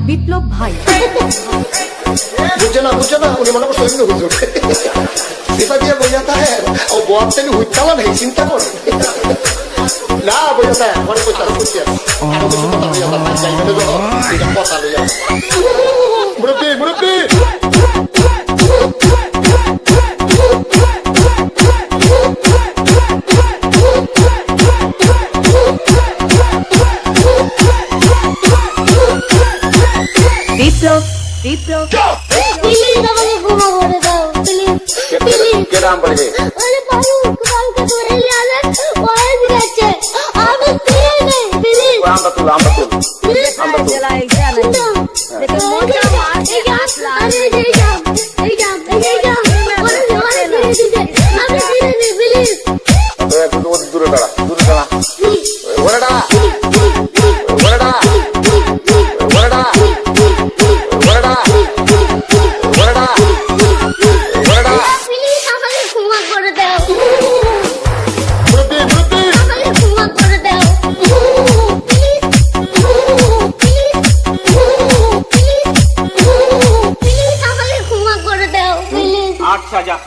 বিপ্লব ভাই বুঝছে না উনি মনে করছে হুজুর এটা দিয়ে বোঝা থাকে ও বয়াত তেনি হুইতালা নেই চিন্তা কর না বোঝা থাকে মনে করছে আরো করছে আরো কিছু কথা লইয়া তার যাই মানে এটা কথা লইয়া মুরব্বী বিপ্লব প্লিজ আমাকে ক্ষমা করে দাও প্লিজ কে নাম পড়ে আরে বাবু কালকে ধরে নিয়ে ওই দিয়েছে আমি ফিরে নেই প্লিজ আমরা তুল জেলায় জানাই দেখো মোটা মার আরে এই যাও ওরে জোরে দিতে আমি ফিরে নেই প্লিজ একটু দূরে দাঁড়া ওরে দাঁড়া আচ্ছা যা